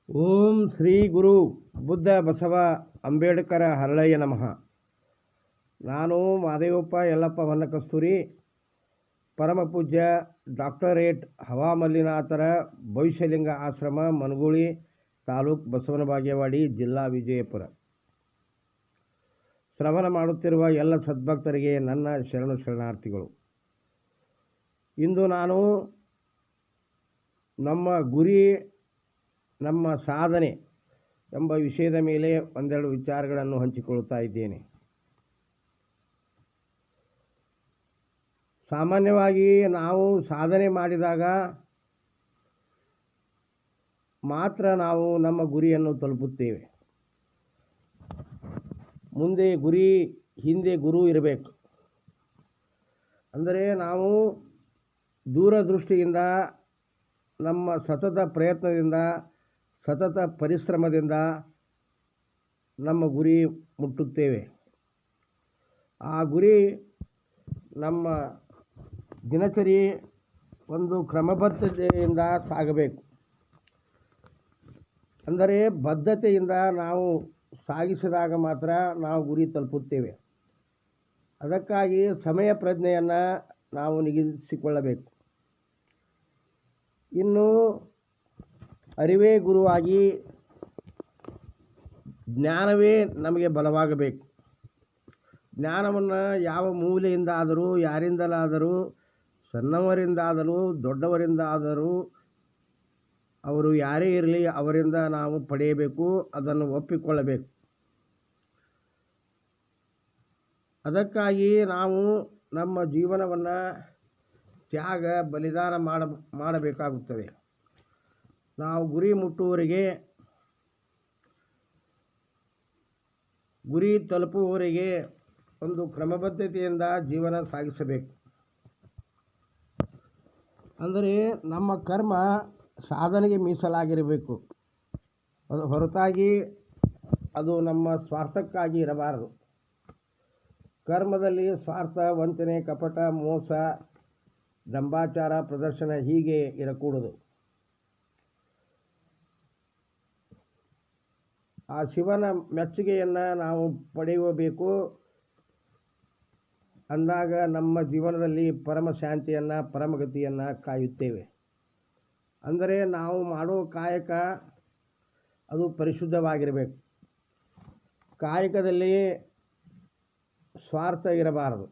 ಓಂ ಶ್ರೀ ಗುರು ಬುದ್ಧ ಬಸವ ಅಂಬೇಡ್ಕರ ಹರಳಯ್ಯ ನಮಃ. ನಾನು ಮಾದೇವಪ್ಪ ಯಲ್ಲಪ್ಪ ಹೊನ್ನಕಸ್ತೂರಿ, ಪರಮ ಪೂಜ್ಯ ಡಾಕ್ಟರೇಟ್ ಹವಾಮಲ್ಲಿನಾಥರ ಭವಿಷ್ಯಲಿಂಗ ಆಶ್ರಮ, ಮನಗೂಳಿ ತಾಲೂಕು ಬಸವನ ಬಾಗೇವಾಡಿ, ಜಿಲ್ಲಾ ವಿಜಯಪುರ. ಶ್ರವಣ ಮಾಡುತ್ತಿರುವ ಎಲ್ಲ ಸದ್ಭಕ್ತರಿಗೆ ನನ್ನ ಶರಣಾರ್ಥಿಗಳು. ಇಂದು ನಾನು ನಮ್ಮ ಗುರಿ, ನಮ್ಮ ಸಾಧನೆ ಎಂಬ ವಿಷಯದ ಮೇಲೆ ಒಂದೆರಡು ವಿಚಾರಗಳನ್ನು ಹಂಚಿಕೊಳ್ಳುತ್ತಾ ಇದ್ದೇನೆ. ಸಾಮಾನ್ಯವಾಗಿ ನಾವು ಸಾಧನೆ ಮಾಡಿದಾಗ ಮಾತ್ರ ನಾವು ನಮ್ಮ ಗುರಿಯನ್ನು ತಲುಪುತ್ತೇವೆ. ಮುಂದೆ ಗುರಿ, ಹಿಂದೆ ಗುರು ಇರಬೇಕು. ಅಂದರೆ ನಾವು ದೂರದೃಷ್ಟಿಯಿಂದ, ನಮ್ಮ ಸತತ ಪ್ರಯತ್ನದಿಂದ, ಸತತ ಪರಿಶ್ರಮದಿಂದ ನಮ್ಮ ಗುರಿ ಮುಟ್ಟುತ್ತೇವೆ. ಆ ಗುರಿ ನಮ್ಮ ದಿನಚರಿ ಒಂದು ಕ್ರಮಬದ್ಧತೆಯಿಂದ ಸಾಗಬೇಕು. ಅಂದರೆ ಬದ್ಧತೆಯಿಂದ ನಾವು ಸಾಗಿಸಿದಾಗ ಮಾತ್ರ ನಾವು ಗುರಿ ತಲುಪುತ್ತೇವೆ. ಅದಕ್ಕಾಗಿ ಸಮಯ ಪ್ರಜ್ಞೆಯನ್ನು ನಾವು ನಿಗದಿಸಿಕೊಳ್ಳಬೇಕು. ಇನ್ನು ಅರಿವೇ ಗುರುವಾಗಿ, ಜ್ಞಾನವೇ ನಮಗೆ ಬಲವಾಗಬೇಕು. ಜ್ಞಾನವನ್ನು ಯಾವ ಮೂಲೆಯಿಂದಾದರೂ, ಯಾರಿಂದಲಾದರೂ, ಸಣ್ಣವರಿಂದಾದರೂ ದೊಡ್ಡವರಿಂದಾದರೂ, ಅವರು ಯಾರೇ ಇರಲಿ ಅವರಿಂದ ನಾವು ಪಡೆಯಬೇಕು, ಅದನ್ನು ಒಪ್ಪಿಕೊಳ್ಳಬೇಕು. ಅದಕ್ಕಾಗಿ ನಾವು ನಮ್ಮ ಜೀವನವನ್ನು ತ್ಯಾಗ, ಬಲಿದಾನ ಮಾಡಬೇಕಾಗುತ್ತದೆ. ನಾವು ಗುರಿ ಮುಟ್ಟುವವರೆಗೆ, ಗುರಿ ತಲುಪುವವರೆಗೆ ಒಂದು ಕ್ರಮಬದ್ಧತೆಯಿಂದ ಜೀವನ ಸಾಗಿಸಬೇಕು. ಅಂದರೆ ನಮ್ಮ ಕರ್ಮ ಸಾಧನೆಗೆ ಮೀಸಲಾಗಿರಬೇಕು. ಅದು ಹೊರತಾಗಿ ಅದು ನಮ್ಮ ಸ್ವಾರ್ಥಕ್ಕಾಗಿ ಇರಬಾರದು. ಕರ್ಮದಲ್ಲಿ ಸ್ವಾರ್ಥ, ವಂಚನೆ, ಕಪಟ, ಮೋಸ, ದಂಭಾಚಾರ, ಪ್ರದರ್ಶನ ಹೀಗೆ ಇರಕೂಡದು. ಆ ಶಿವನ ಮೆಚ್ಚುಗೆಯನ್ನು ನಾವು ಪಡೆಯಬೇಕು. ಅಂದಾಗ ನಮ್ಮ ಜೀವನದಲ್ಲಿ ಪರಮ ಶಾಂತಿಯನ್ನು, ಪರಮಗತಿಯನ್ನು ಕಾಯುತ್ತೇವೆ. ಅಂದರೆ ನಾವು ಮಾಡುವ ಕಾಯಕ ಅದು ಪರಿಶುದ್ಧವಾಗಿರಬೇಕು. ಕಾಯಕದಲ್ಲಿ ಸ್ವಾರ್ಥ ಇರಬಾರದು.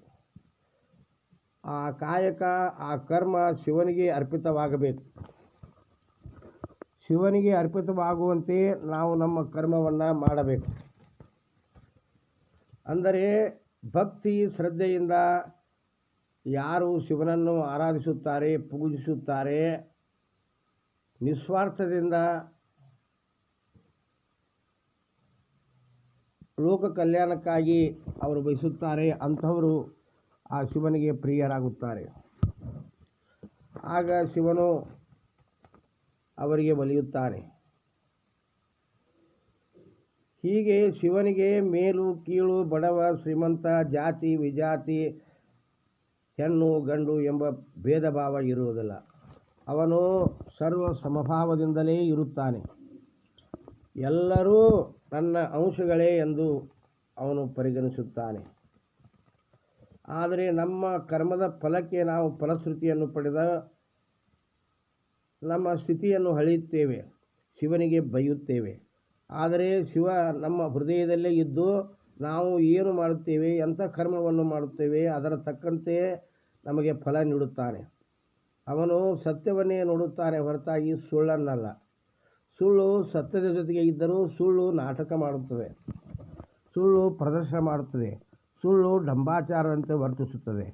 ಆ ಕಾಯಕ, ಆ ಕರ್ಮ ಶಿವನಿಗೆ ಅರ್ಪಿತವಾಗಬೇಕು. ಶಿವನಿಗೆ ಅರ್ಪಿತವಾಗುವಂತೆ ನಾವು ನಮ್ಮ ಕರ್ಮವನ್ನು ಮಾಡಬೇಕು. ಅಂದರೆ ಭಕ್ತಿ ಶ್ರದ್ಧೆಯಿಂದ ಯಾರು ಶಿವನನ್ನು ಆರಾಧಿಸುತ್ತಾರೆ, ಪೂಜಿಸುತ್ತಾರೆ, ನಿಸ್ವಾರ್ಥದಿಂದ ಲೋಕ ಕಲ್ಯಾಣಕ್ಕಾಗಿ ಅವರು ಬಯಸುತ್ತಾರೆ, ಅಂಥವರು ಆ ಶಿವನಿಗೆ ಪ್ರಿಯರಾಗುತ್ತಾರೆ. ಆಗ ಶಿವನು ಅವರಿಗೆ ಒಲಿಯುತ್ತಾನೆ. ಹೀಗೆ ಶಿವನಿಗೆ ಮೇಲು ಕೀಳು, ಬಡವ ಶ್ರೀಮಂತ, ಜಾತಿ ವಿಜಾತಿ, ಹೆಣ್ಣು ಗಂಡು ಎಂಬ ಭೇದ ಭಾವ ಇರುವುದಿಲ್ಲ. ಅವನು ಸರ್ವ ಸಮಭಾವದಿಂದಲೇ ಇರುತ್ತಾನೆ. ಎಲ್ಲರೂ ನನ್ನ ಅಂಶಗಳೇ ಎಂದು ಅವನು ಪರಿಗಣಿಸುತ್ತಾನೆ. ಆದರೆ ನಮ್ಮ ಕರ್ಮದ ಫಲಕ್ಕೆ ನಾವು ಫಲಶ್ರುತಿಯನ್ನು ಪಡೆದ ನಮ್ಮ ಸ್ಥಿತಿಯನ್ನು ಹಳೆಯುತ್ತೇವೆ, ಶಿವನಿಗೆ ಬೈಯುತ್ತೇವೆ. ಆದರೆ ಶಿವ ನಮ್ಮ ಹೃದಯದಲ್ಲೇ ಇದ್ದು ನಾವು ಏನು ಮಾಡುತ್ತೇವೆ, ಎಂಥ ಕರ್ಮವನ್ನು ಮಾಡುತ್ತೇವೆ, ಅದರ ತಕ್ಕಂತೆ ನಮಗೆ ಫಲ ನೀಡುತ್ತಾನೆ. ಅವನು ಸತ್ಯವನ್ನೇ ನೋಡುತ್ತಾನೆ, ಹೊರತಾಗಿ ಸುಳ್ಳನ್ನಲ್ಲ. ಸುಳ್ಳು ಸತ್ಯದ ಜೊತೆಗೆ ಇದ್ದರೂ ಸುಳ್ಳು ನಾಟಕ ಮಾಡುತ್ತದೆ, ಸುಳ್ಳು ಪ್ರದರ್ಶನ ಮಾಡುತ್ತದೆ, ಸುಳ್ಳು ಡಂಬಾಚಾರದಂತೆ ವರ್ತಿಸುತ್ತದೆ,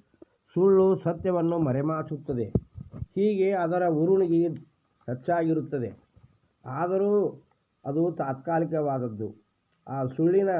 ಸುಳ್ಳು ಸತ್ಯವನ್ನು ಮರೆಮಾಚುತ್ತದೆ. ಹೀಗೆ ಅದರ ಉರುಣಿಗೆ ಹೆಚ್ಚಾಗಿರುತ್ತದೆ. ಆದರೂ ಅದು ತಾತ್ಕಾಲಿಕವಾದದ್ದು. ಆ ಸುಳ್ಳಿನ